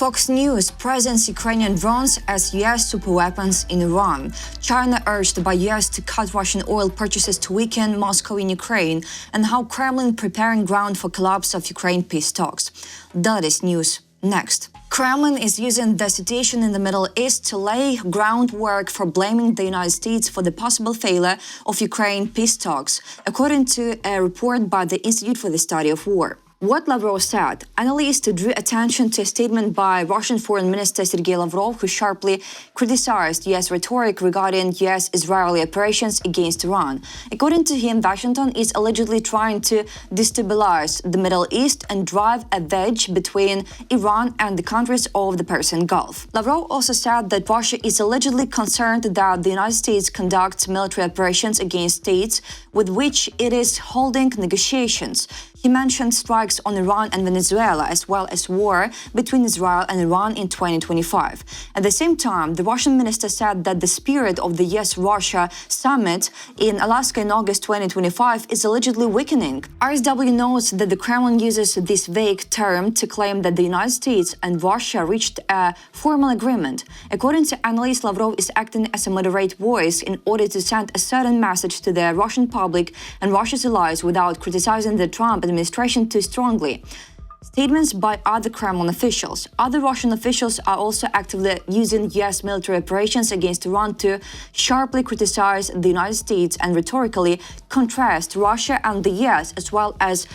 Fox News presents Ukrainian drones as US superweapons in Iran. China urged by US to cut Russian oil purchases to weaken Moscow in Ukraine, and how Kremlin preparing ground for collapse of Ukraine peace talks. That is news next. Kremlin is using the situation in the Middle East to lay groundwork for blaming the United States for the possible failure of Ukraine peace talks, according to a report by the Institute for the Study of War. What Lavrov said, analysts drew attention to a statement by Russian Foreign Minister Sergei Lavrov, who sharply criticized U.S. rhetoric regarding U.S.-Israeli operations against Iran. According to him, Washington is allegedly trying to destabilize the Middle East and drive a wedge between Iran and the countries of the Persian Gulf. Lavrov also said that Russia is allegedly concerned that the United States conducts military operations against states with which it is holding negotiations. He mentioned strikes on Iran and Venezuela, as well as war between Israel and Iran in 2025. At the same time, the Russian minister said that the spirit of the US-Russia summit in Alaska in August 2025 is allegedly weakening. RSW notes that the Kremlin uses this vague term to claim that the United States and Russia reached a formal agreement. According to analysts, Lavrov is acting as a moderate voice in order to send a certain message to the Russian public and Russia's allies without criticizing the Trump administration too strongly. Statements by other Kremlin officials. Other Russian officials are also actively using U.S. military operations against Iran to sharply criticize the United States and rhetorically contrast Russia and the U.S., as well as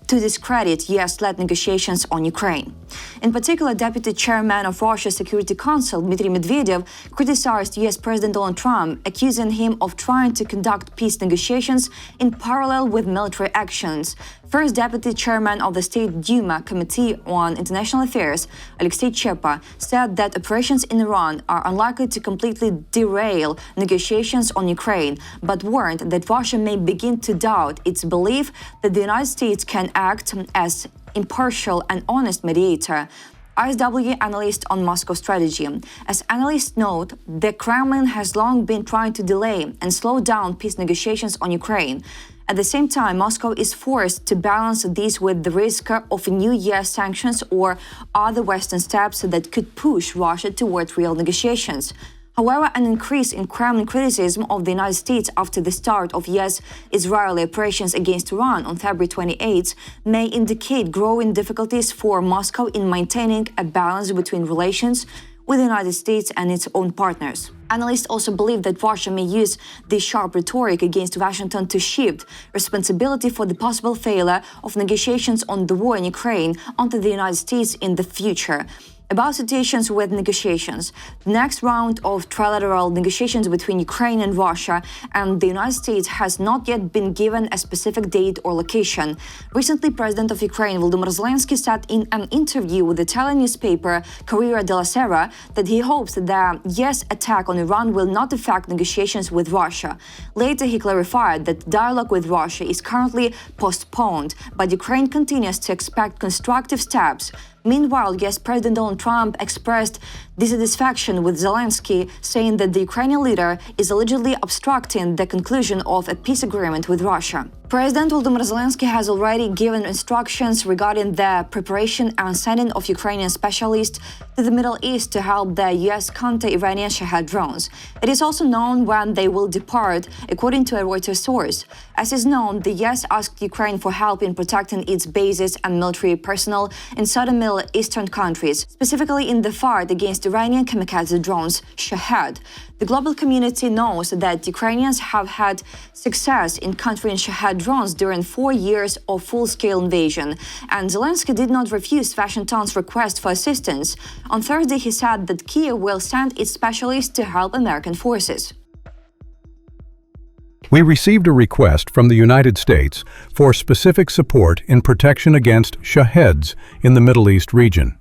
to discredit U.S.-led negotiations on Ukraine. In particular, Deputy Chairman of Russia's Security Council, Dmitry Medvedev, criticized U.S. President Donald Trump, accusing him of trying to conduct peace negotiations in parallel with military actions. First Deputy Chairman of the State Duma Committee on International Affairs, Alexei Chepa, said that operations in Iran are unlikely to completely derail negotiations on Ukraine, but warned that Russia may begin to doubt its belief that the United States can act as impartial and honest mediator. ISW analyst on Moscow strategy. As analysts note, the Kremlin has long been trying to delay and slow down peace negotiations on Ukraine. At the same time, Moscow is forced to balance this with the risk of new US sanctions or other Western steps that could push Russia towards real negotiations. However, an increase in Kremlin criticism of the United States after the start of US-Israeli operations against Iran on February 28 may indicate growing difficulties for Moscow in maintaining a balance between relations with the United States and its own partners. Analysts also believe that Russia may use this sharp rhetoric against Washington to shift responsibility for the possible failure of negotiations on the war in Ukraine onto the United States in the future. About situations with negotiations, the next round of trilateral negotiations between Ukraine and Russia and the United States has not yet been given a specific date or location. Recently, President of Ukraine Volodymyr Zelensky said in an interview with the Italian newspaper Corriere della Sera that he hopes that the US attack on Iran will not affect negotiations with Russia. Later, he clarified that dialogue with Russia is currently postponed, but Ukraine continues to expect constructive steps. Meanwhile, US President Donald Trump expressed dissatisfaction with Zelensky, saying that the Ukrainian leader is allegedly obstructing the conclusion of a peace agreement with Russia. President Volodymyr Zelensky has already given instructions regarding the preparation and sending of Ukrainian specialists to the Middle East to help the US counter Iranian Shahed drones. It is also known when they will depart, according to a Reuters source. As is known, the US asked Ukraine for help in protecting its bases and military personnel in southern Middle Eastern countries, specifically in the fight against Iranian kamikaze drones, Shahed. The global community knows that Ukrainians have had success in countering Shahed drones during 4 years of full-scale invasion, and Zelensky did not refuse Washington's request for assistance. On Thursday, he said that Kyiv will send its specialists to help American forces. We received a request from the United States for specific support in protection against Shaheds in the Middle East region.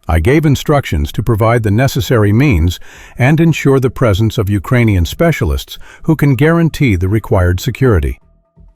I gave instructions to provide the necessary means and ensure the presence of Ukrainian specialists who can guarantee the required security.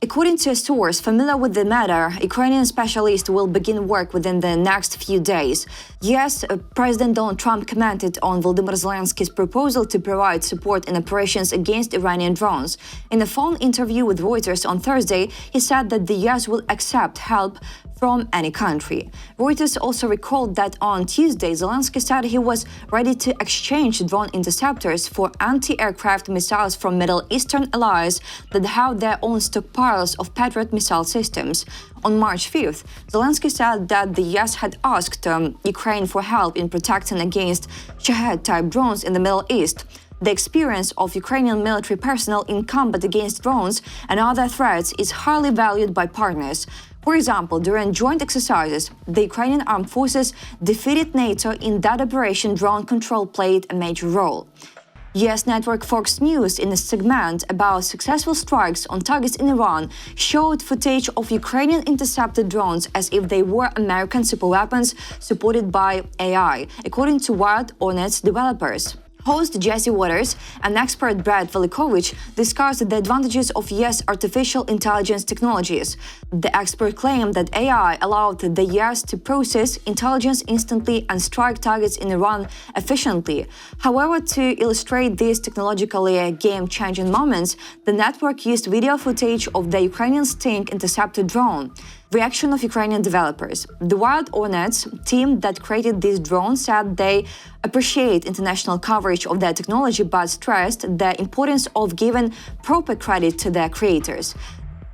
According to a source familiar with the matter, Ukrainian specialists will begin work within the next few days. US President Donald Trump commented on Volodymyr Zelensky's proposal to provide support in operations against Iranian drones. In a phone interview with Reuters on Thursday, he said that the US will accept help from any country. Reuters also recalled that on Tuesday, Zelensky said he was ready to exchange drone interceptors for anti-aircraft missiles from Middle Eastern allies that have their own stockpiles of Patriot missile systems. On March 5th, Zelensky said that the US had asked Ukraine for help in protecting against Shahed-type drones in the Middle East. The experience of Ukrainian military personnel in combat against drones and other threats is highly valued by partners. For example, during joint exercises, the Ukrainian armed forces defeated NATO. In that operation, drone control played a major role. US network Fox News, in a segment about successful strikes on targets in Iran, showed footage of Ukrainian intercepted drones as if they were American superweapons supported by AI, according to Wild Hornets developers. Host Jesse Waters and expert Brad Velikovich discussed the advantages of US artificial intelligence technologies. The expert claimed that AI allowed the US to process intelligence instantly and strike targets in Iran efficiently. However, to illustrate these technologically game-changing moments, the network used video footage of the Ukrainian Sting intercepted drone. Reaction of Ukrainian developers. The Wild Hornets team that created this drone said they appreciate international coverage of their technology but stressed the importance of giving proper credit to their creators.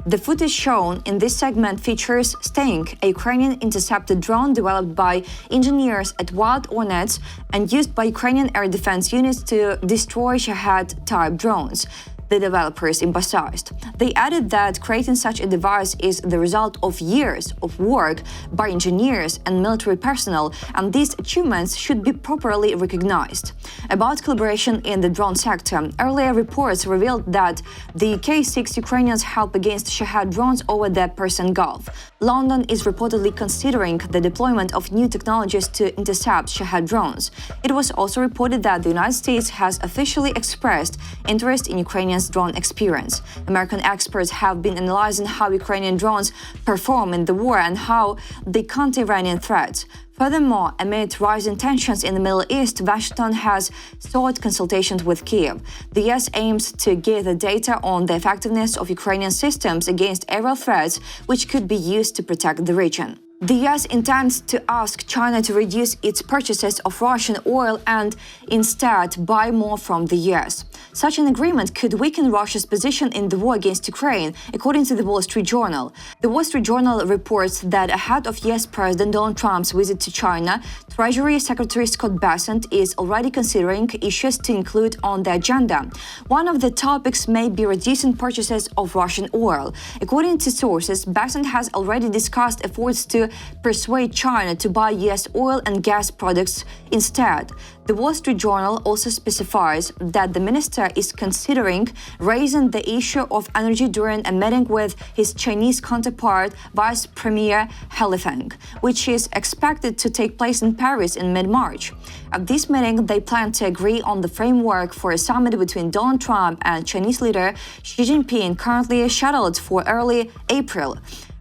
The footage shown in this segment features Sting, a Ukrainian intercepted drone developed by engineers at Wild Hornets and used by Ukrainian air defense units to destroy Shahed-type drones, the developers emphasized. They added that creating such a device is the result of years of work by engineers and military personnel, and these achievements should be properly recognized. About collaboration in the drone sector, earlier reports revealed that the K-6 Ukrainians help against Shahed drones over the Persian Gulf. London is reportedly considering the deployment of new technologies to intercept Shahed drones. It was also reported that the United States has officially expressed interest in Ukrainian drone experience. American experts have been analyzing how Ukrainian drones perform in the war and how they counter Iranian threats. Furthermore, amid rising tensions in the Middle East, Washington has sought consultations with Kyiv. The US aims to gather data on the effectiveness of Ukrainian systems against aerial threats, which could be used to protect the region. The US intends to ask China to reduce its purchases of Russian oil and instead buy more from the US. Such an agreement could weaken Russia's position in the war against Ukraine, according to the Wall Street Journal. The Wall Street Journal reports that ahead of US President Donald Trump's visit to China, Treasury Secretary Scott Bessent is already considering issues to include on the agenda. One of the topics may be reducing purchases of Russian oil. According to sources, Bessent has already discussed efforts to persuade China to buy US oil and gas products instead. The Wall Street Journal also specifies that the minister is considering raising the issue of energy during a meeting with his Chinese counterpart, Vice Premier He Feng, which is expected to take place in Paris in mid-March. At this meeting, they plan to agree on the framework for a summit between Donald Trump and Chinese leader Xi Jinping, currently scheduled for early April.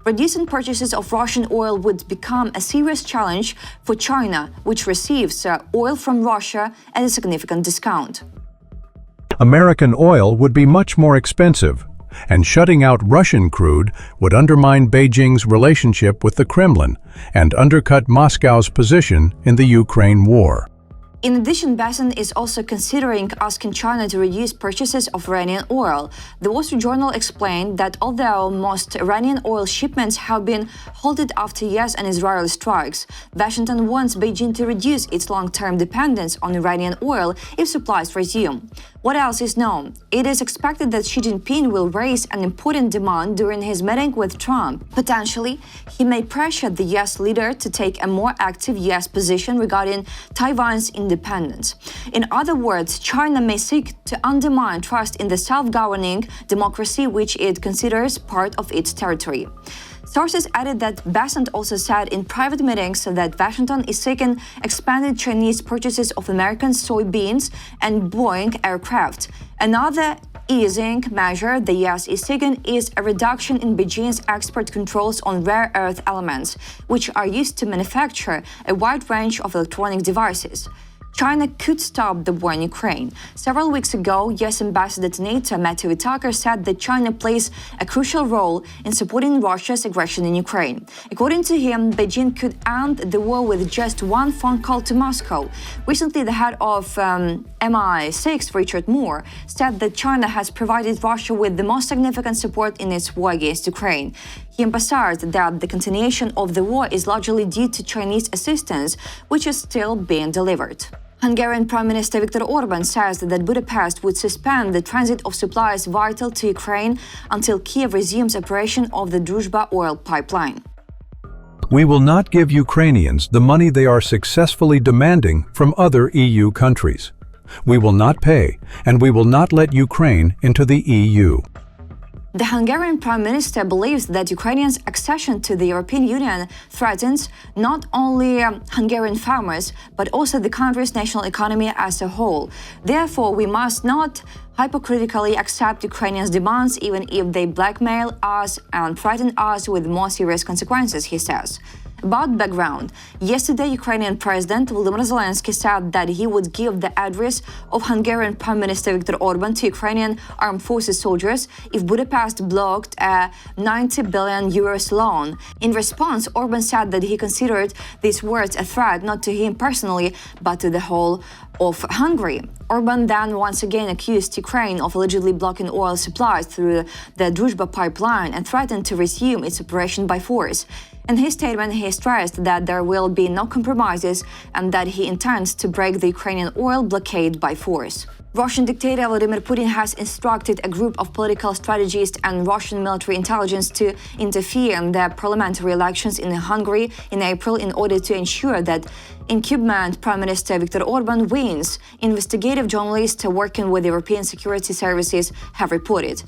Reducing purchases of Russian oil would become a serious challenge for China, which receives oil from Russia at a significant discount. American oil would be much more expensive, and shutting out Russian crude would undermine Beijing's relationship with the Kremlin and undercut Moscow's position in the Ukraine war. In addition, Bessent is also considering asking China to reduce purchases of Iranian oil. The Wall Street Journal explained that although most Iranian oil shipments have been halted after US and Israeli strikes, Washington wants Beijing to reduce its long-term dependence on Iranian oil if supplies resume. What else is known? It is expected that Xi Jinping will raise an important demand during his meeting with Trump. Potentially, he may pressure the US leader to take a more active US position regarding Taiwan's independence. In other words, China may seek to undermine trust in the self-governing democracy which it considers part of its territory. Sources added that Bessent also said in private meetings that Washington is seeking expanded Chinese purchases of American soybeans and Boeing aircraft. Another easing measure the US is seeking is a reduction in Beijing's export controls on rare earth elements, which are used to manufacture a wide range of electronic devices. China could stop the war in Ukraine. Several weeks ago, US Ambassador to NATO Matthew Whitaker said that China plays a crucial role in supporting Russia's aggression in Ukraine. According to him, Beijing could end the war with just one phone call to Moscow. Recently, the head of MI6, Richard Moore, said that China has provided Russia with the most significant support in its war against Ukraine. He emphasized that the continuation of the war is largely due to Chinese assistance, which is still being delivered. Hungarian Prime Minister Viktor Orban says that Budapest would suspend the transit of supplies vital to Ukraine until Kyiv resumes operation of the Druzhba oil pipeline. We will not give Ukrainians the money they are successfully demanding from other EU countries. We will not pay, and we will not let Ukraine into the EU. The Hungarian Prime Minister believes that Ukrainians' accession to the European Union threatens not only Hungarian farmers, but also the country's national economy as a whole. Therefore, we must not hypocritically accept Ukrainians' demands, even if they blackmail us and threaten us with more serious consequences, he says. About background, yesterday Ukrainian President Volodymyr Zelensky said that he would give the address of Hungarian Prime Minister Viktor Orban to Ukrainian armed forces soldiers if Budapest blocked a 90 billion euros loan. In response, Orban said that he considered these words a threat not to him personally, but to the whole of Hungary. Orban then once again accused Ukraine of allegedly blocking oil supplies through the Druzhba pipeline and threatened to resume its operation by force. In his statement, he stressed that there will be no compromises and that he intends to break the Ukrainian oil blockade by force. Russian dictator Vladimir Putin has instructed a group of political strategists and Russian military intelligence to interfere in the parliamentary elections in Hungary in April in order to ensure that incumbent Prime Minister Viktor Orban wins, investigative journalists working with European security services have reported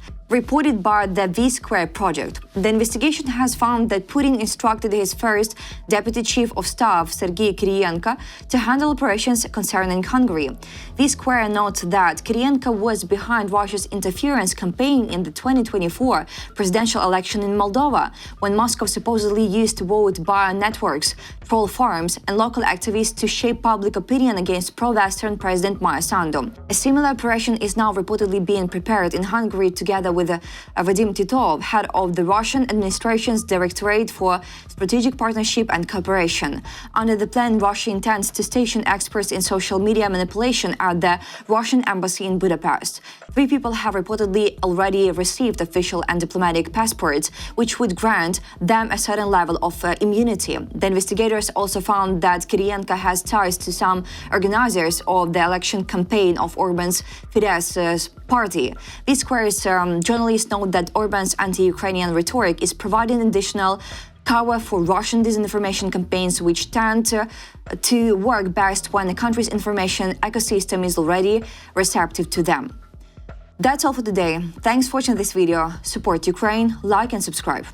by the V-Square project. The investigation has found that Putin instructed his first deputy chief of staff, Sergei Kyiv, to handle operations concerning Hungary. V-Square notes that Kyiv was behind Russia's interference campaign in the 2024 presidential election in Moldova, when Moscow supposedly used vote buyer networks, troll farms, and local activists to shape public opinion against pro-Western President Maia Sandu. A similar operation is now reportedly being prepared in Hungary together with Vadim Titov, head of the Russian administration's Directorate for Strategic Partnership and Cooperation. Under the plan, Russia intends to station experts in social media manipulation at the Russian embassy in Budapest. 3 people have reportedly already received official and diplomatic passports, which would grant them a certain level of immunity. The investigators also found that Kyiv has ties to some organizers of the election campaign of Orban's Fidesz party. V-Square's journalists note that Orban's anti-Ukrainian rhetoric is providing additional cover for Russian disinformation campaigns, which tend to work best when the country's information ecosystem is already receptive to them. That's all for today. Thanks for watching this video. Support Ukraine, like and subscribe.